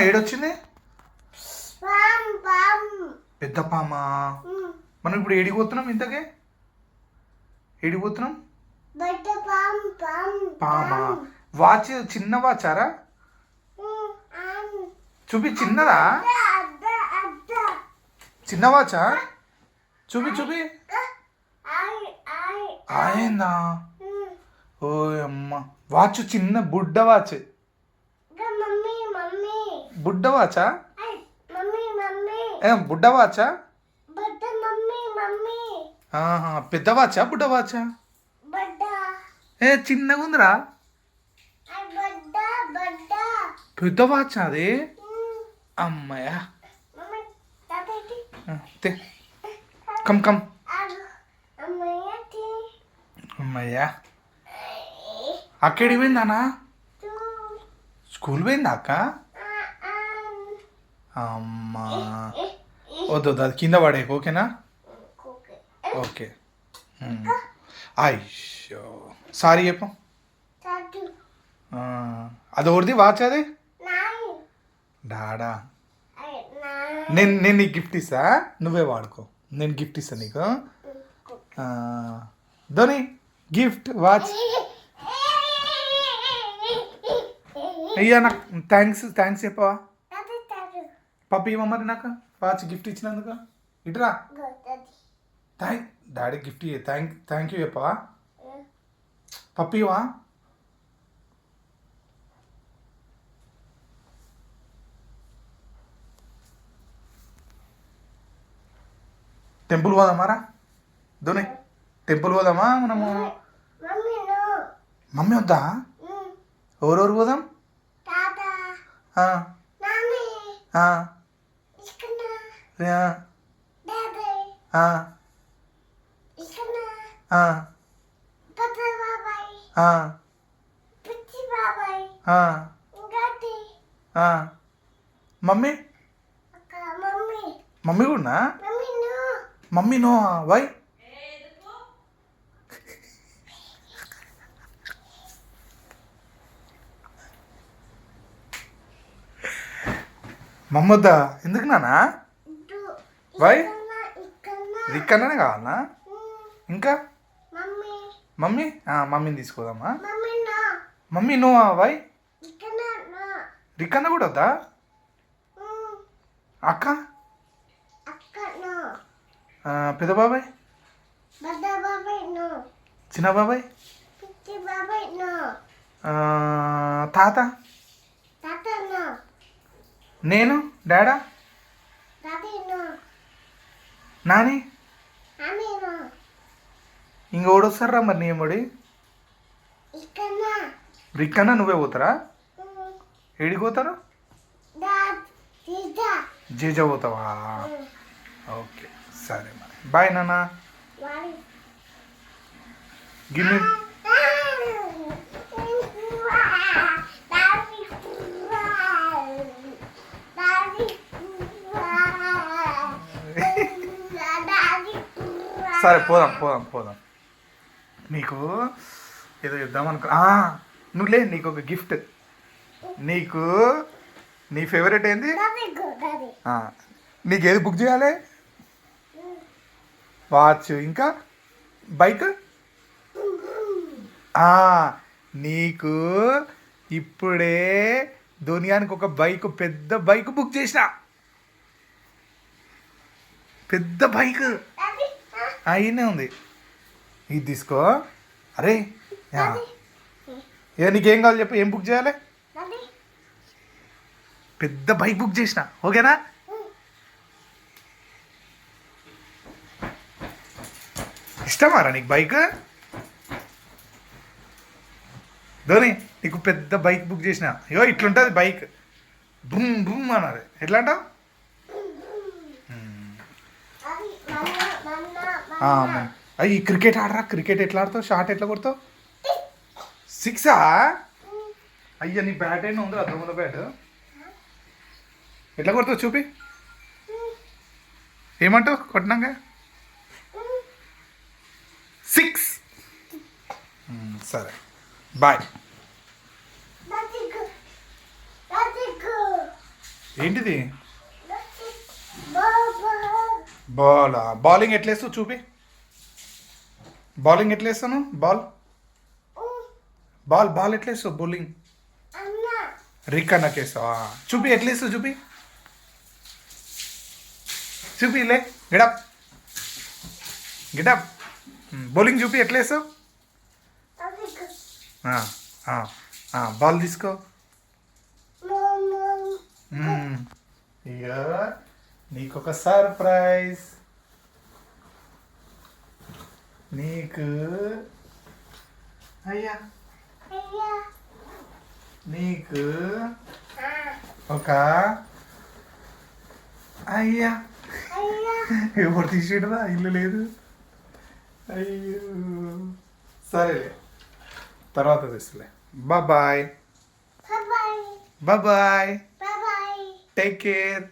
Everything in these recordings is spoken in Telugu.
ఏడొచ్చింది పెద్ద పామా. మనం ఇప్పుడు ఏడిపోతున్నాం ఇంతకే ఏడిపోతున్నాం పామా. వాచ్ చిన్న వాచారా చూపి చిన్నదా చిన్న వాచా చూపి చూపి ఆయందా. ఓ అమ్మ వాచ్ చిన్న బుడ్డ వాచ్ బుడ్డ వాచా బుడ్డ వాచా పెద్ద వాచా బుడ్డ వాచా చిన్నగా ఉందిరా పెద్ద వాచ్ అది అమ్మయ్యా కమ్ కమ్ అమ్మయ్యా అక్కడికి పోయిందానా స్కూల్ పోయిందా అక్క అమ్మా వద్దు వద్దు అది కింద పడే ఓకేనా ఓకే అయ్యో సారీ చెప్పు అది ఒకటిది వాచ్ అది డాడా నేను నీకు గిఫ్ట్ ఇస్తా నువ్వే వాడుకో నేను గిఫ్ట్ ఇస్తా నీకు ధోని గిఫ్ట్ వాచ్ అయ్యా నాకు థ్యాంక్స్ చెప్పవా పప్పి ఇవ్వమరి నాకు వాచ్ గిఫ్ట్ ఇచ్చినందుకు ఇటురా డాడీ గిఫ్ట్ థ్యాంక్ యూ చెప్పవా పప్పివా టెంపుల్ పోదామారా ధోని టెంపుల్ పోదామా మనము మమ్మీ వద్దా ఎవరెవరు పోదాం మమ్మీ మమ్మీ కూడా మమ్మీ నో వై మమ్మొద్దా ఎందుకు నానా వై ఇక్కడనే కావాలనా ఇంకా మమ్మీ మమ్మీని తీసుకోదామా మమ్మీ నో వై రిక్కన్న కూడా వద్దా అక్క పెద్ద బాబాయ్ చిన్న బాబాయ్ తాత నేను డాడా నాని ఇంకోడు వస్తారా మరి నీ ఏమడి రిక్కన్నా నువ్వే పోతారా ఏడికి పోతారు జేజా పోతావా ఓకే సరే మరి బాయ్ నాన్న గిన్నె సరే పోదాం నీకు ఏదో ఇద్దామనుకో నువ్వులే నీకు ఒక గిఫ్ట్ నీకు నీ ఫేవరెట్ ఏంది నీకు ఏది బుక్ చేయాలి వాచ్ ఇంకా బైక్ నీకు ఇప్పుడే దునియానికి ఒక బైక్ పెద్ద బైక్ బుక్ చేసిన పెద్ద బైక్ అయినే ఉంది ఇది తీసుకో అరే నీకేం కావాలి చెప్పు ఏం బుక్ చేయాలి పెద్ద బైక్ బుక్ చేసిన ఓకేనా ఇష్టమారా నీకు బైక్ ధోని నీకు పెద్ద బైక్ బుక్ చేసిన అయ్యో ఇట్లుంటుంది బైక్ బుమ్ బుమ్ అన్నది ఎట్లా అంటావు అయ్యి క్రికెట్ ఆడరా క్రికెట్ ఎట్లా ఆడతావు షాట్ ఎట్లా కొడతావు సిక్సా అయ్యా నీ బ్యాట్ అయినా ఉందిరా దొంగల బ్యాట్ ఎట్లా కొడతావు చూపి ఏమంటావు కొట్టినాక 6 సరే బాయ్ ఏంటిది బాల్ బౌలింగ్ ఎట్లా వేస్తావు చూపి బౌలింగ్ ఎట్లా వేస్తాను బాల్ బాల్ బాల్ ఎట్లా వేస్తావు బౌలింగ్ రిక్ అన్నకి వేస్తావా చూపి ఎట్లా వేస్తావు చూపి చూపి లే గిడప్ గిడప్ బౌలింగ్ చూపి ఎట్లా వేస్తావు బాల్ తీసుకో ఇక నీకొక సర్ప్రైజ్ నీకు అయ్యా నీకు ఒక అయ్యా ఎవరు తీసేయడరా ఇల్లు లేదు అయ్యో సరేలే తర్వాత తెస్తులే bye bye take care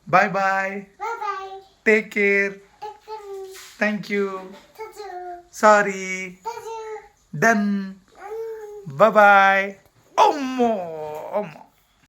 bye bye take care thank you sorry done bye అమ్మో అమ్మో